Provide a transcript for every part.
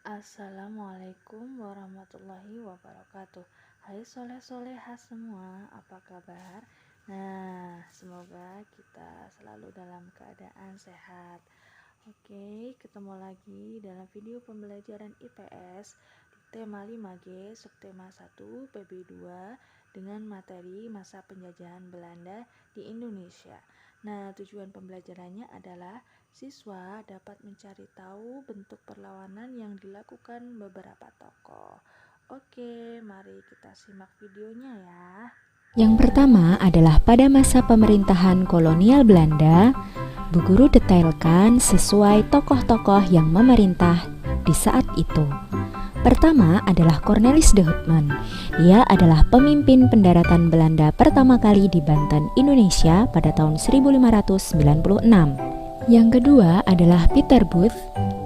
Assalamualaikum warahmatullahi wabarakatuh. Hai soleh-soleha semua, apa kabar? Nah, semoga kita selalu dalam keadaan sehat. Oke, ketemu lagi dalam video pembelajaran IPS di tema 5G, subtema 1, PB2 dengan materi masa penjajahan Belanda di Indonesia. Nah, tujuan pembelajarannya adalah siswa dapat mencari tahu bentuk perlawanan yang dilakukan beberapa tokoh. Oke, mari kita simak videonya ya. Yang pertama adalah pada masa pemerintahan kolonial Belanda, Bu Guru detailkan sesuai tokoh-tokoh yang memerintah di saat itu. Pertama adalah Cornelis de Houtman. Dia adalah pemimpin pendaratan Belanda pertama kali di Banten, Indonesia pada tahun 1596. Yang kedua adalah Peter Booth,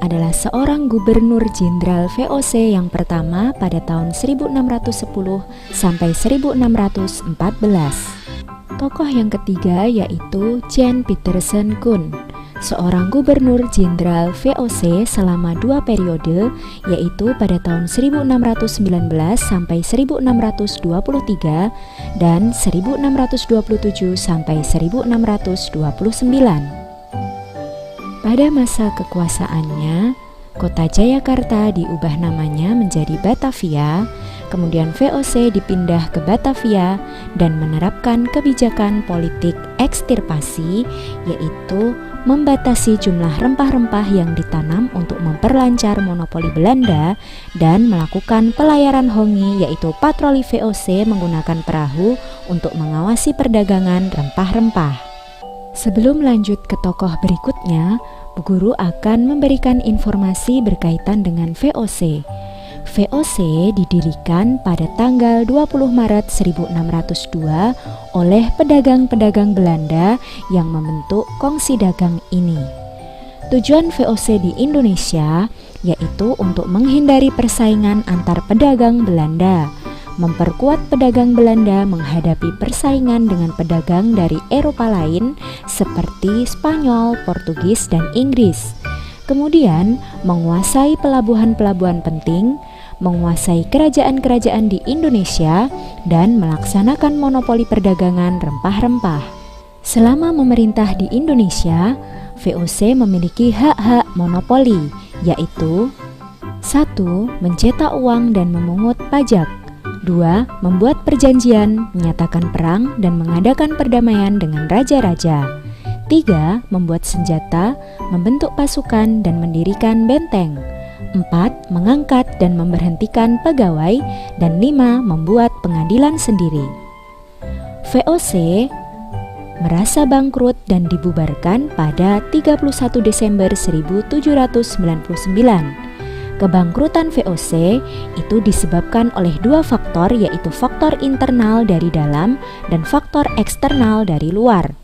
adalah seorang gubernur jenderal VOC yang pertama pada tahun 1610 sampai 1614. Tokoh yang ketiga yaitu Jan Pieterszoon Koen, seorang gubernur jenderal VOC selama dua periode, yaitu pada tahun 1619 sampai 1623 dan 1627 sampai 1629. Pada masa kekuasaannya, kota Jayakarta diubah namanya menjadi Batavia, kemudian VOC dipindah ke Batavia dan menerapkan kebijakan politik ekstirpasi, yaitu membatasi jumlah rempah-rempah yang ditanam untuk memperlancar monopoli Belanda dan melakukan pelayaran hongi, yaitu patroli VOC menggunakan perahu untuk mengawasi perdagangan rempah-rempah. Sebelum lanjut ke tokoh berikutnya, Bu Guru akan memberikan informasi berkaitan dengan VOC. VOC didirikan pada tanggal 20 Maret 1602 oleh pedagang-pedagang Belanda yang membentuk kongsi dagang ini. Tujuan VOC di Indonesia yaitu untuk menghindari persaingan antar pedagang Belanda, memperkuat pedagang Belanda menghadapi persaingan dengan pedagang dari Eropa lain seperti Spanyol, Portugis, dan Inggris. Kemudian menguasai pelabuhan-pelabuhan penting, menguasai kerajaan-kerajaan di Indonesia, dan melaksanakan monopoli perdagangan rempah-rempah. Selama memerintah di Indonesia, VOC memiliki hak-hak monopoli, yaitu 1. Mencetak uang dan memungut pajak. 2. Membuat perjanjian, menyatakan perang, dan mengadakan perdamaian dengan raja-raja. 3. Membuat senjata, membentuk pasukan, dan mendirikan benteng. 4. Mengangkat dan memberhentikan pegawai. Dan 5. Membuat pengadilan sendiri. VOC merasa bangkrut dan dibubarkan pada 31 Desember 1799. Kebangkrutan VOC itu disebabkan oleh dua faktor, yaitu faktor internal dari dalam dan faktor eksternal dari luar.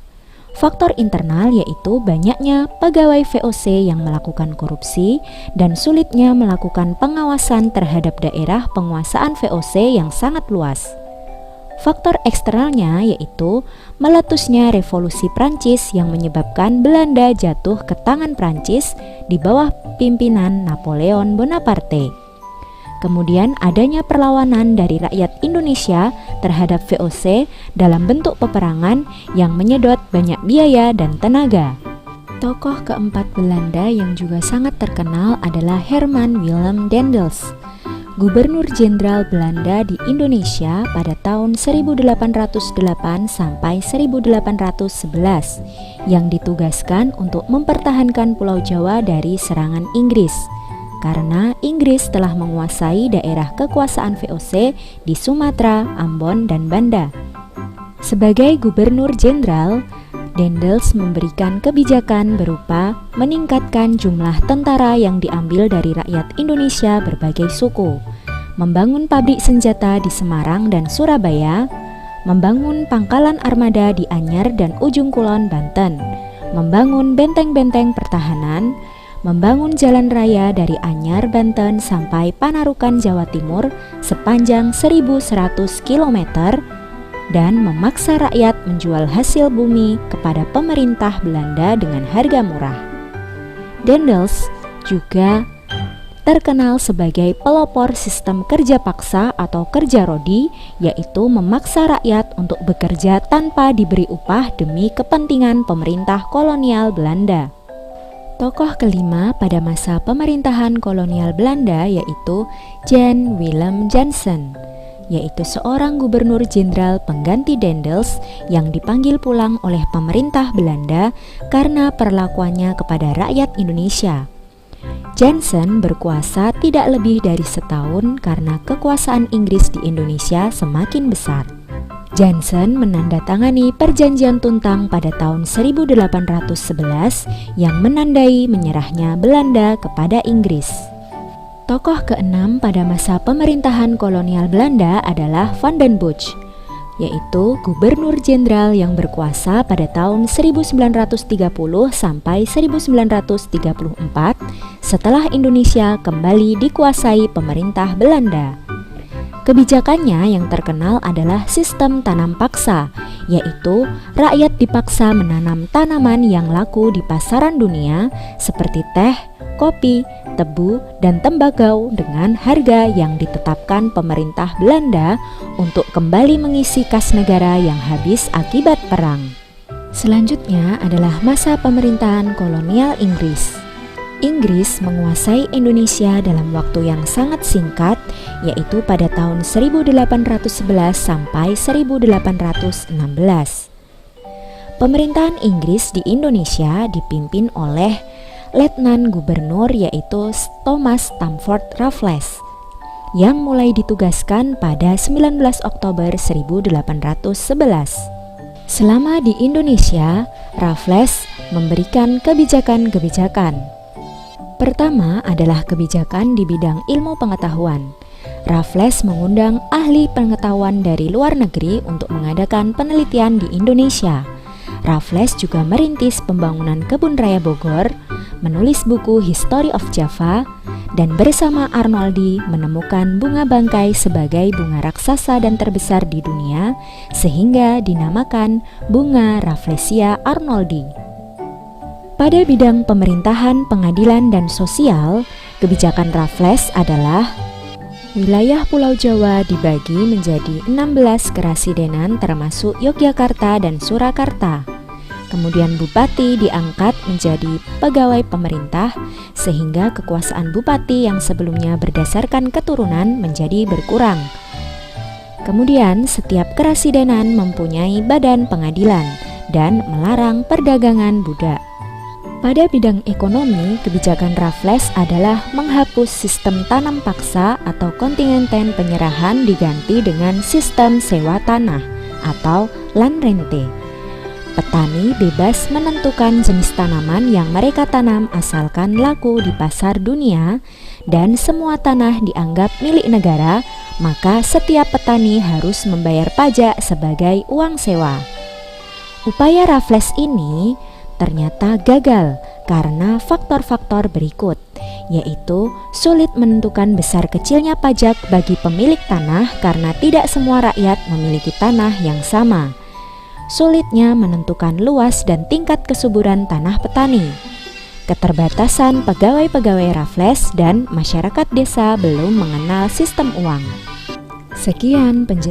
Faktor internal yaitu banyaknya pegawai VOC yang melakukan korupsi dan sulitnya melakukan pengawasan terhadap daerah penguasaan VOC yang sangat luas. Faktor eksternalnya yaitu meletusnya revolusi Prancis yang menyebabkan Belanda jatuh ke tangan Prancis di bawah pimpinan Napoleon Bonaparte. Kemudian adanya perlawanan dari rakyat Indonesia terhadap VOC dalam bentuk peperangan yang menyedot banyak biaya dan tenaga. Tokoh keempat Belanda yang juga sangat terkenal adalah Herman Willem Daendels, Gubernur Jenderal Belanda di Indonesia pada tahun 1808 sampai 1811 yang ditugaskan untuk mempertahankan Pulau Jawa dari serangan Inggris karena Inggris telah menguasai daerah kekuasaan VOC di Sumatera, Ambon, dan Banda. Sebagai Gubernur Jenderal, Daendels memberikan kebijakan berupa meningkatkan jumlah tentara yang diambil dari rakyat Indonesia berbagai suku, membangun pabrik senjata di Semarang dan Surabaya, membangun pangkalan armada di Anyer dan Ujung Kulon, Banten, membangun benteng-benteng pertahanan, membangun jalan raya dari Anyer, Banten sampai Panarukan, Jawa Timur sepanjang 1.100 km, dan memaksa rakyat menjual hasil bumi kepada pemerintah Belanda dengan harga murah. Daendels juga terkenal sebagai pelopor sistem kerja paksa atau kerja rodi, yaitu memaksa rakyat untuk bekerja tanpa diberi upah demi kepentingan pemerintah kolonial Belanda. Tokoh kelima pada masa pemerintahan kolonial Belanda yaitu Jan Willem Jansen, yaitu seorang gubernur jenderal pengganti Daendels yang dipanggil pulang oleh pemerintah Belanda karena perlakuannya kepada rakyat Indonesia. Jansen berkuasa tidak lebih dari setahun karena kekuasaan Inggris di Indonesia semakin besar. Jansen menandatangani Perjanjian Tuntang pada tahun 1811 yang menandai menyerahnya Belanda kepada Inggris. Tokoh keenam pada masa pemerintahan kolonial Belanda adalah Van den Bosch, yaitu gubernur jenderal yang berkuasa pada tahun 1930 sampai 1934 setelah Indonesia kembali dikuasai pemerintah Belanda. Kebijakannya yang terkenal adalah sistem tanam paksa, yaitu rakyat dipaksa menanam tanaman yang laku di pasaran dunia seperti teh, kopi, tebu, dan tembakau dengan harga yang ditetapkan pemerintah Belanda untuk kembali mengisi kas negara yang habis akibat perang. Selanjutnya adalah masa pemerintahan kolonial Inggris. Inggris menguasai Indonesia dalam waktu yang sangat singkat, yaitu pada tahun 1811 sampai 1816. Pemerintahan Inggris di Indonesia dipimpin oleh Letnan Gubernur yaitu Thomas Stamford Raffles yang mulai ditugaskan pada 19 Oktober 1811. Selama di Indonesia, Raffles memberikan kebijakan-kebijakan. Pertama adalah kebijakan di bidang ilmu pengetahuan. Raffles mengundang ahli pengetahuan dari luar negeri untuk mengadakan penelitian di Indonesia. Raffles juga merintis pembangunan kebun raya Bogor, menulis buku History of Java, dan bersama Arnoldi menemukan bunga bangkai sebagai bunga raksasa dan terbesar di dunia, sehingga dinamakan bunga Rafflesia Arnoldi. Pada bidang pemerintahan, pengadilan, dan sosial, kebijakan Raffles adalah wilayah Pulau Jawa dibagi menjadi 16 kerasidenan termasuk Yogyakarta dan Surakarta. Kemudian bupati diangkat menjadi pegawai pemerintah sehingga kekuasaan bupati yang sebelumnya berdasarkan keturunan menjadi berkurang. Kemudian setiap kerasidenan mempunyai badan pengadilan dan melarang perdagangan budak. Pada bidang ekonomi, kebijakan Raffles adalah menghapus sistem tanam paksa atau kontingenten penyerahan diganti dengan sistem sewa tanah atau land rente. Petani bebas menentukan jenis tanaman yang mereka tanam asalkan laku di pasar dunia dan semua tanah dianggap milik negara, maka setiap petani harus membayar pajak sebagai uang sewa. Upaya Raffles ini ternyata gagal karena faktor-faktor berikut, yaitu sulit menentukan besar kecilnya pajak bagi pemilik tanah karena tidak semua rakyat memiliki tanah yang sama, sulitnya menentukan luas dan tingkat kesuburan tanah petani, keterbatasan pegawai-pegawai Raffles, dan masyarakat desa belum mengenal sistem uang. Sekian penjelasan